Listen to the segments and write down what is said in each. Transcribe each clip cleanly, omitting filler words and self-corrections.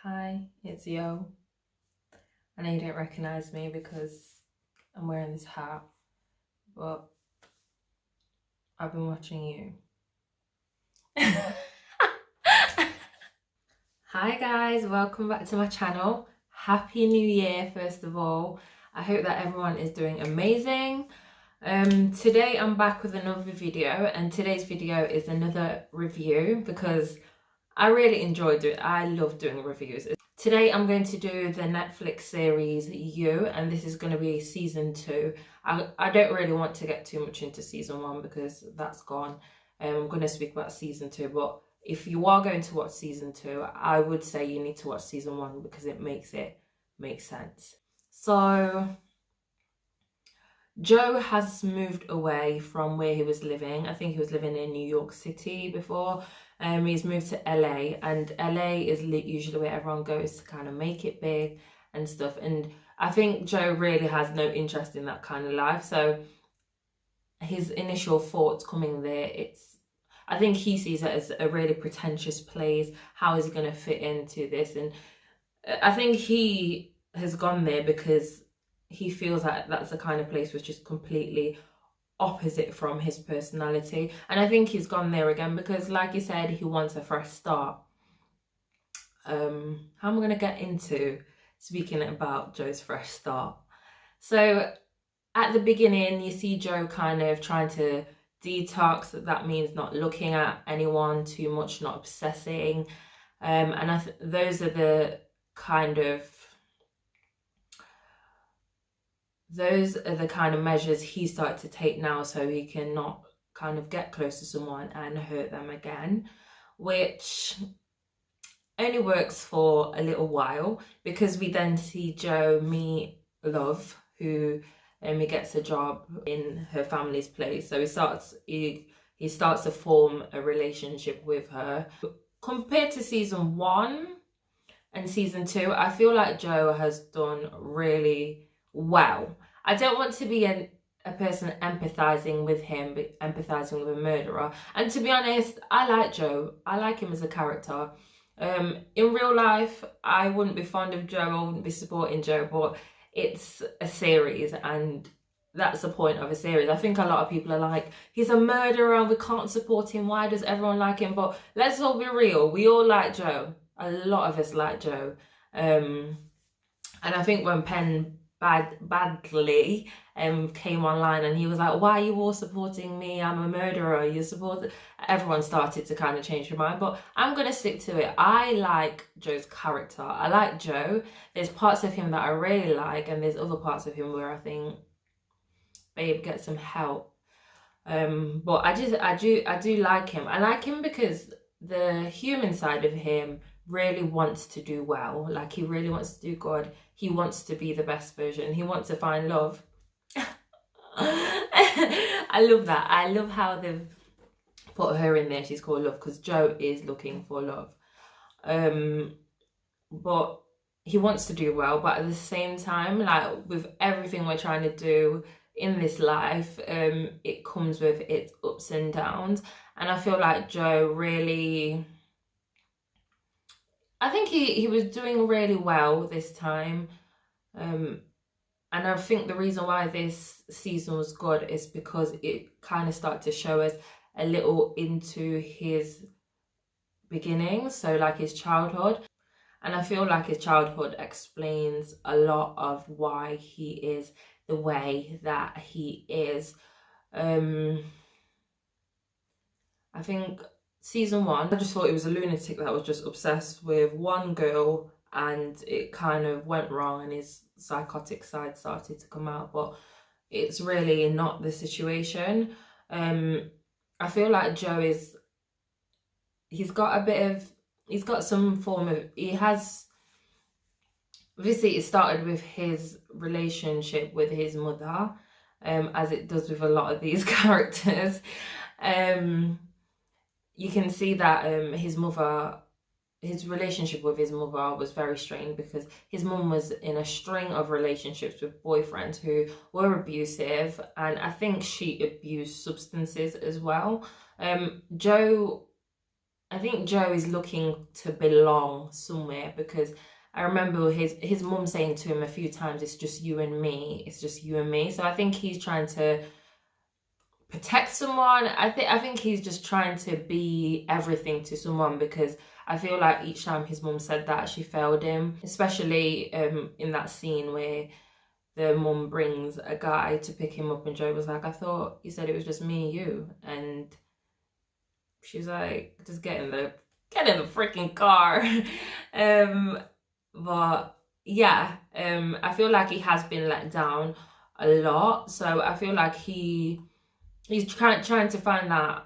Hi, it's Yo. I know you don't recognise me because I'm wearing this hat, but I've been watching you. Hi guys, welcome back to my channel. Happy New Year, first of all. I hope that everyone is doing amazing. Today I'm back with another video, and today's video is another review because I really enjoyed it. I love doing reviews. Today I'm going to do the Netflix series You, and this is going to be season 2. I don't really want to get too much into season 1 because that's gone. I'm going to speak about season 2, but if you are going to watch season 2, I would say you need to watch season 1 because it makes sense. So Joe has moved away from where he was living. I think he was living in New York City before. He's moved to LA, and LA is usually where everyone goes to kind of make it big and stuff. And I think Joe really has no interest in that kind of life. So his initial thoughts coming there, I think he sees it as a really pretentious place. How is he going to fit into this? And I think he has gone there because he feels like that's the kind of place which is completely opposite from his personality. And I think he's gone there again because, like he said, he wants a fresh start. How am I going to get into speaking about Joe's fresh start? So at the beginning, you see Joe kind of trying to detox. That means not looking at anyone too much, not obsessing. And those are the kind of measures he started to take now, so he can not kind of get close to someone and hurt them again, which only works for a little while because we then see Joe meet Love, who he gets a job in her family's place. So he starts to form a relationship with her. Compared to season 1 and season 2, I feel like Joe has done really well. I don't want to be a person empathizing with him, but empathizing with a murderer. And to be honest, I like Joe. I like him as a character. In real life, I wouldn't be fond of Joe. I wouldn't be supporting Joe, but it's a series, and that's the point of a series. I think a lot of people are like, he's a murderer and we can't support him. Why does everyone like him? But let's all be real. We all like Joe. A lot of us like Joe. And I think when Penn Badgley came online and he was like, why are you all supporting me? I'm a murderer. You support... Everyone started to kind of change their mind. But I'm going to stick to it. I like Joe's character. I like Joe. There's parts of him that I really like, and there's other parts of him where I think, babe, get some help. But I do like him. I like him because the human side of him really wants to do well. Like, he really wants to do good. He wants to be the best version. He wants to find love. I love that. I love how they've put her in there. She's called Love because Joe is looking for love. But he wants to do well. But at the same time, like with everything we're trying to do in this life, it comes with its ups and downs. And I feel like Joe really... I think he was doing really well this time. And I think the reason why this season was good is because it kind of started to show us a little into his beginnings, so like his childhood. And I feel like his childhood explains a lot of why he is the way that he is. I think season 1, I just thought he was a lunatic that was just obsessed with one girl, and it kind of went wrong and his psychotic side started to come out, but it's really not the situation. I feel like Joe he's got some form of, obviously it started with his relationship with his mother, as it does with a lot of these characters. You can see that his relationship with his mother was very strained because his mum was in a string of relationships with boyfriends who were abusive, and I think she abused substances as well. Joe I think Joe is looking to belong somewhere, because I remember his mum saying to him a few times, "It's just you and me. It's just you and me." So I think he's trying to protect someone. I think he's just trying to be everything to someone, because I feel like each time his mum said that, she failed him, especially in that scene where the mum brings a guy to pick him up and Joe was like, "I thought you said it was just me and you." And she's like, "Just get in the freaking car." But yeah, I feel like he has been let down a lot. So I feel like he's trying to find that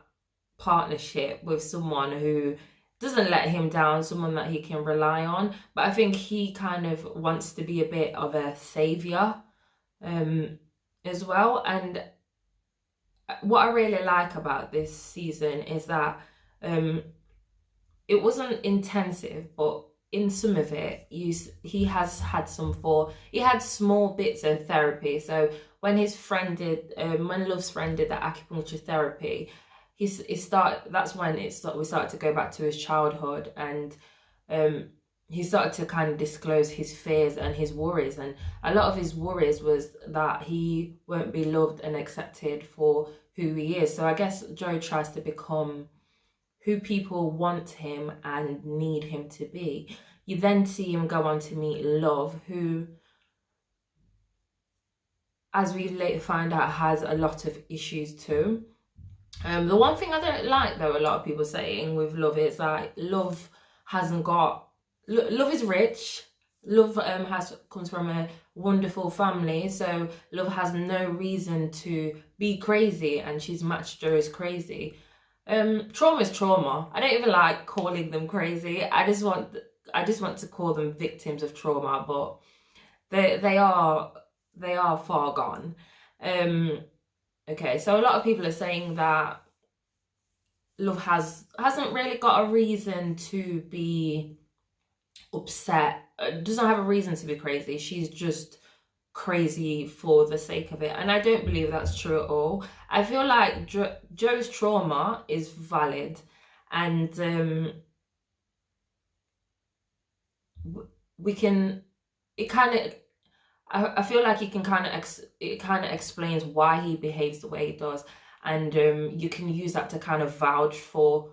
partnership with someone who doesn't let him down, someone that he can rely on. But I think he kind of wants to be a bit of a savior as well. And what I really like about this season is that it wasn't intensive, but in some of it, he had he had small bits of therapy. So when when Love's friend did that acupuncture therapy, that's when we started to go back to his childhood, and he started to kind of disclose his fears and his worries. And a lot of his worries was that he won't be loved and accepted for who he is. So I guess Joe tries to become who people want him and need him to be. You then see him go on to meet Love, who, as we later find out, has a lot of issues too. The one thing I don't like, though, a lot of people saying with Love is that Love hasn't got... Love is rich. Love comes from a wonderful family, so Love has no reason to be crazy, and she's matched Joe's crazy. Trauma is trauma. I don't even like calling them crazy. I just want to call them victims of trauma, but they are far gone. Okay, so a lot of people are saying that Love hasn't really got a reason to be upset, doesn't have a reason to be crazy. She's just crazy for the sake of it, and I don't believe that's true at all. I feel like Joe's trauma is valid, and we can... it kind of... I feel like it kind of explains why he behaves the way he does, and you can use that to kind of vouch for...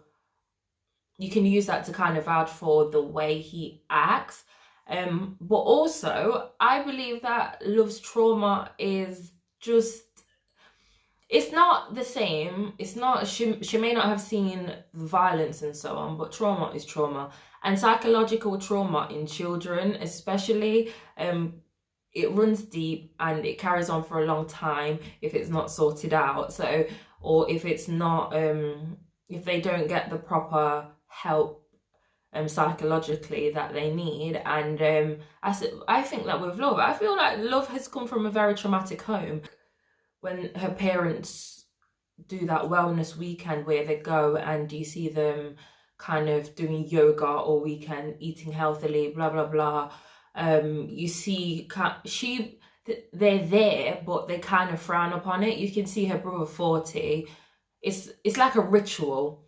the way he acts. But also, I believe that Love's trauma is just... it's not the same. It's not... she may not have seen violence and so on, but trauma is trauma. And psychological trauma in children especially, it runs deep and it carries on for a long time if it's not sorted out. So, or if it's not... if they don't get the proper help psychologically that they need. And I think that with Love, I feel like Love has come from a very traumatic home. When her parents do that wellness weekend where they go and you see them kind of doing yoga all weekend, eating healthily, blah blah blah, you see they're there, but they kind of frown upon it. You can see her brother 40. It's like a ritual,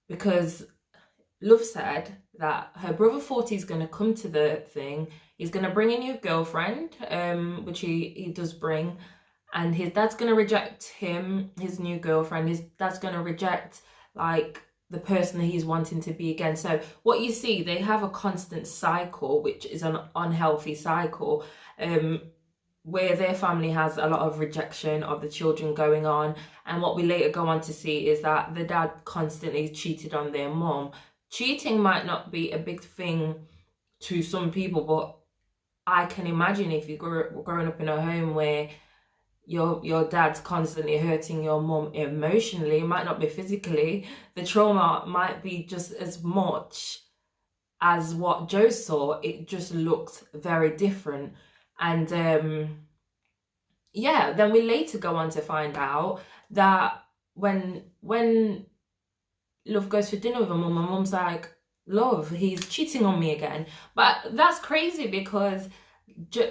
because Love said that her brother 40 is going to come to the thing. He's going to bring a new girlfriend, which he does bring, and his dad's going to reject him, his new girlfriend. His dad's going to reject, like, the person that he's wanting to be again. So what you see, they have a constant cycle, which is an unhealthy cycle, where their family has a lot of rejection of the children going on. And what we later go on to see is that the dad constantly cheated on their mom. Cheating might not be a big thing to some people, but I can imagine if you're growing up in a home where your dad's constantly hurting your mom emotionally, it might not be physically, the trauma might be just as much as what Joe saw. It just looked very different. And yeah, then we later go on to find out that when Love goes for dinner with her mum, my mum's like, "Love, he's cheating on me again." But that's crazy, because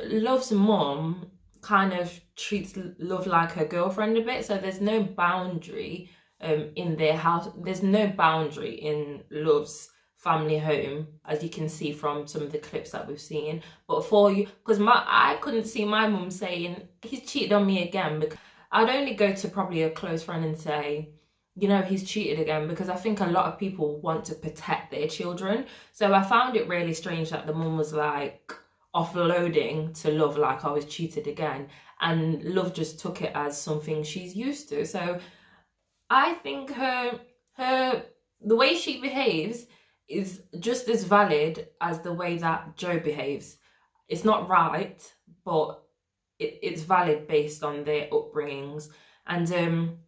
Love's mum kind of treats Love like her girlfriend a bit, so there's no boundary in their house. There's no boundary in Love's family home, as you can see from some of the clips that we've seen. But for you, because I couldn't see my mum saying he's cheated on me again, because I'd only go to probably a close friend and say, you know, he's cheated again, because I think a lot of people want to protect their children. So I found it really strange that the mum was like offloading to Love like I was cheated again, and Love just took it as something she's used to. So I think the way she behaves is just as valid as the way that Joe behaves. It's not right, but it's valid based on their upbringings. And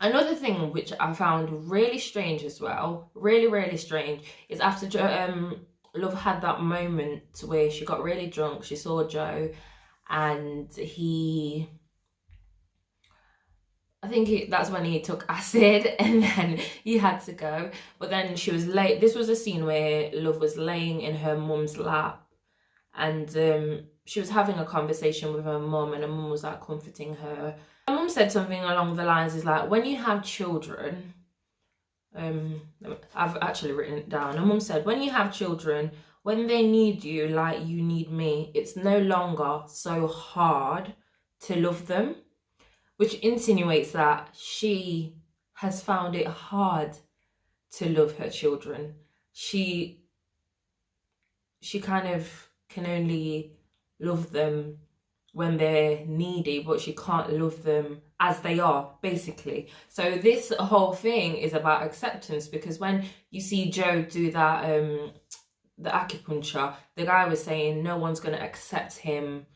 another thing which I found really strange as well, really strange, is after Love had that moment where she got really drunk, she saw Joe, and that's when he took acid, and then he had to go. But then she was late. This was a scene where Love was laying in her mum's lap, and she was having a conversation with her mum, and her mum was like comforting her. Her mum said something along the lines is like, when you have children, I've actually written it down. Her mum said, when you have children, when they need you like you need me, it's no longer so hard to love them. Which insinuates that she has found it hard to love her children. She kind of can only love them when they're needy, but she can't love them as they are, basically. So this whole thing is about acceptance, because when you see Joe do that, the acupuncture, the guy was saying no one's going to accept him.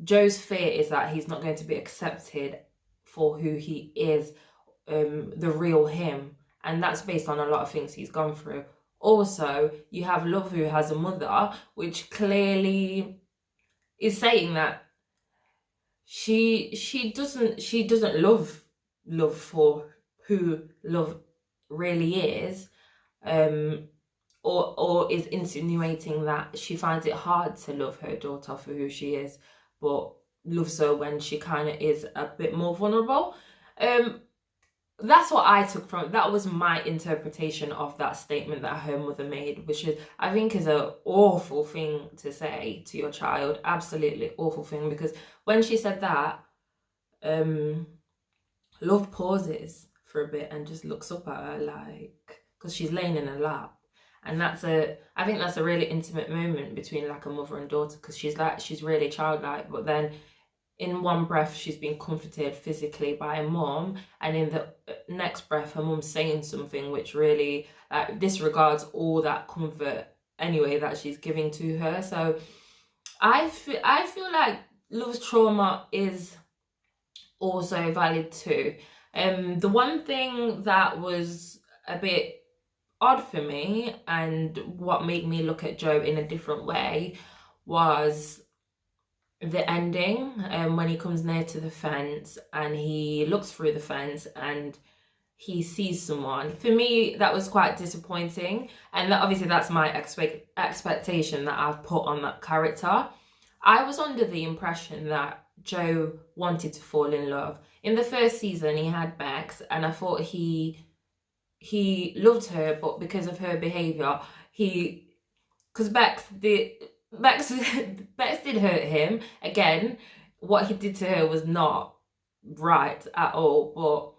Joe's fear is that he's not going to be accepted for who he is, the real him. And that's based on a lot of things he's gone through. Also, you have Love, who has a mother, which clearly is saying that she doesn't love Love for who Love really is, or is insinuating that she finds it hard to love her daughter for who she is, but loves her when she kind of is a bit more vulnerable. That's what I took from it. That was my interpretation of that statement that her mother made, which is, I think, is an awful thing to say to your child. Absolutely awful thing, because when she said that, Love pauses for a bit and just looks up at her, like, because she's laying in her lap. And I think that's a really intimate moment between like a mother and daughter, because she's really childlike, but then in one breath she's being comforted physically by a mum, and in the next breath her mum's saying something which really disregards all that comfort anyway that she's giving to her. So I feel like Love's trauma is also valid too. The one thing that was a bit odd for me, and what made me look at Joe in a different way, was the ending, when he comes near to the fence and he looks through the fence and he sees someone. For me, that was quite disappointing, and obviously that's my expectation that I've put on that character. I was under the impression that Joe wanted to fall in love. In the first season he had Bex, and I thought he loved her, but because of her behaviour, because Bex did hurt him. Again, what he did to her was not right at all, but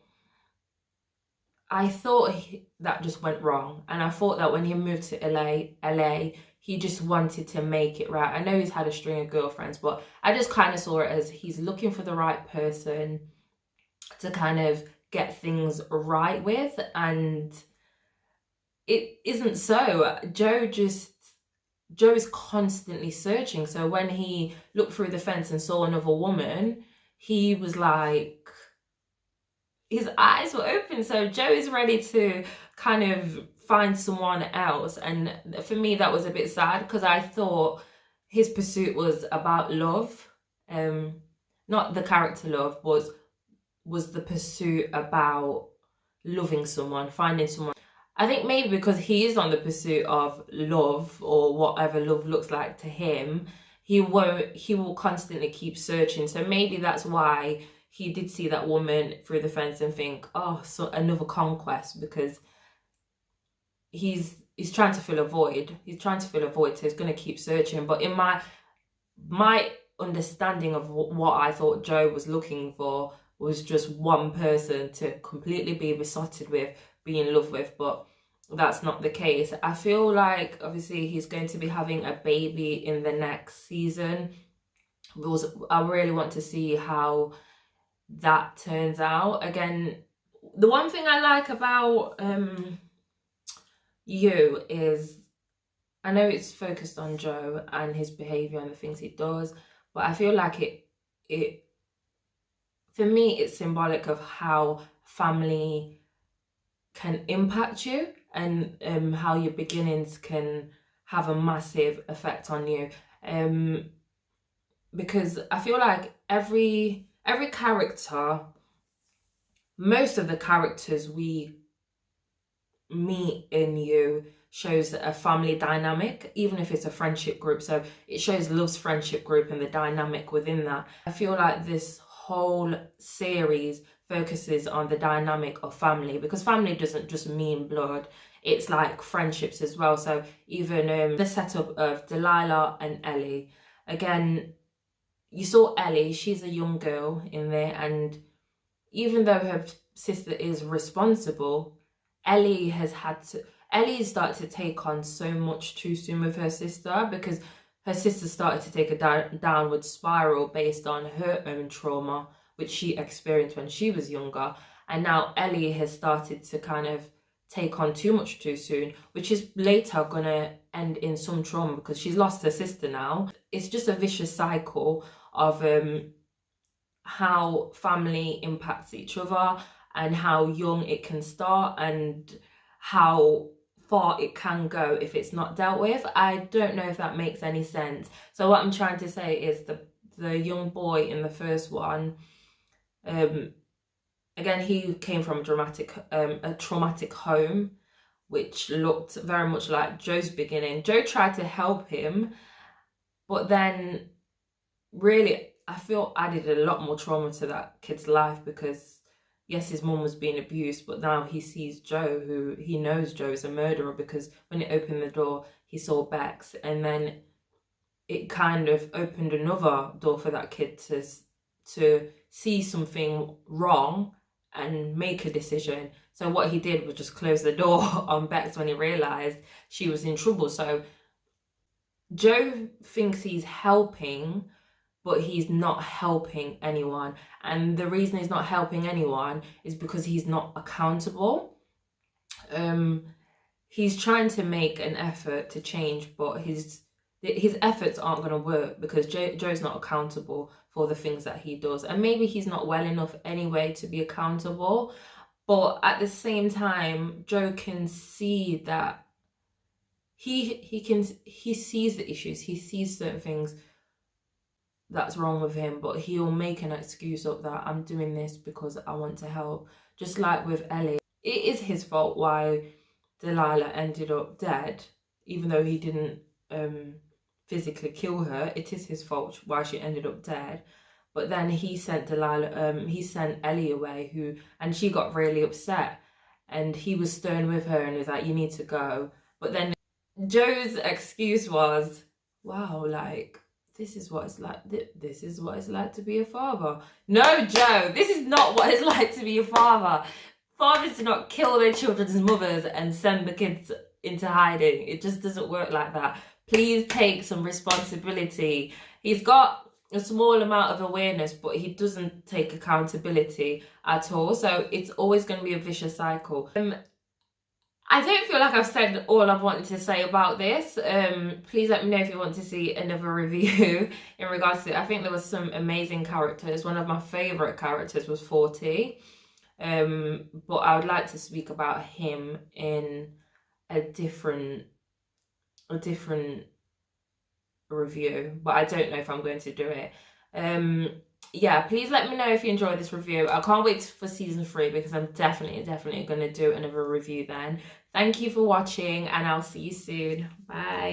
I thought that just went wrong, and I thought that when he moved to LA, he just wanted to make it right. I know he's had a string of girlfriends, but I just kind of saw it as he's looking for the right person to kind of get things right with, and it isn't so. Joe is constantly searching. So when he looked through the fence and saw another woman, he was like, his eyes were open. So Joe is ready to kind of find someone else. And for me, that was a bit sad, because I thought his pursuit was about love. Not the character Love, was the pursuit about loving someone, finding someone. I think maybe because he is on the pursuit of love, or whatever love looks like to him, he will constantly keep searching. So maybe that's why he did see that woman through the fence and think, oh, so another conquest, because he's trying to fill a void. He's trying to fill a void, so he's going to keep searching. But in my understanding of what I thought Joe was looking for was just one person to completely be besotted with, be in love with, but that's not the case. I feel like obviously he's going to be having a baby in the next season. I really want to see how that turns out. Again, the one thing I like about You is, I know it's focused on Joe and his behavior and the things he does, but I feel like it for me, it's symbolic of how family can impact you, and how your beginnings can have a massive effect on you. Because I feel like every character, most of the characters we meet in You shows a family dynamic, even if it's a friendship group. So it shows Love's friendship group and the dynamic within that. I feel like this whole series focuses on the dynamic of family, because family doesn't just mean blood, it's like friendships as well. So even the setup of Delilah and Ellie, again, you saw Ellie, she's a young girl in there, and even though her sister is responsible, Ellie started to take on so much too soon with her sister, because her sister started to take a downward spiral based on her own trauma, which she experienced when she was younger. And now Ellie has started to kind of take on too much too soon, which is later going to end in some trauma because she's lost her sister now. It's just a vicious cycle of how family impacts each other, and how young it can start, and how far it can go if it's not dealt with. I don't know if that makes any sense. So what I'm trying to say is the young boy in the first one, again, he came from a traumatic home, which looked very much like Joe's beginning. Joe tried to help him, but then really, I feel added a lot more trauma to that kid's life, because yes, his mum was being abused, but now he sees Joe, who he knows Joe is a murderer, because when he opened the door, he saw Bex, and then it kind of opened another door for that kid to see something wrong and make a decision. So what he did was just close the door on Bex when he realised she was in trouble. So Joe thinks he's helping, but he's not helping anyone. And the reason he's not helping anyone is because he's not accountable. He's trying to make an effort to change, but his efforts aren't going to work because Joe's not accountable for the things that he does. And maybe he's not well enough anyway to be accountable. But at the same time, Joe can see that he sees the issues, he sees certain things that's wrong with him, but he'll make an excuse of that. I'm doing this because I want to help. Just like with Ellie, it is his fault why Delilah ended up dead, even though he didn't physically kill her. It is his fault why she ended up dead. But then he sent Ellie away, and she got really upset, and he was stern with her and was like, you need to go. But then Joe's excuse was, wow, like, this is what it's like. This is what it's like to be a father. No, Joe, this is not what it's like to be a father. Fathers do not kill their children's mothers and send the kids into hiding. It just doesn't work like that. Please take some responsibility. He's got a small amount of awareness, but he doesn't take accountability at all. So it's always going to be a vicious cycle. I don't feel like I've said all I've wanted to say about this. Please let me know if you want to see another review in regards to it. I think there was some amazing characters. One of my favourite characters was 40. But I would like to speak about him in a different review. But I don't know if I'm going to do it. Yeah, please let me know if you enjoyed this review. I can't wait for season 3 because I'm definitely going to do another review then. Thank you for watching, and I'll see you soon. Bye.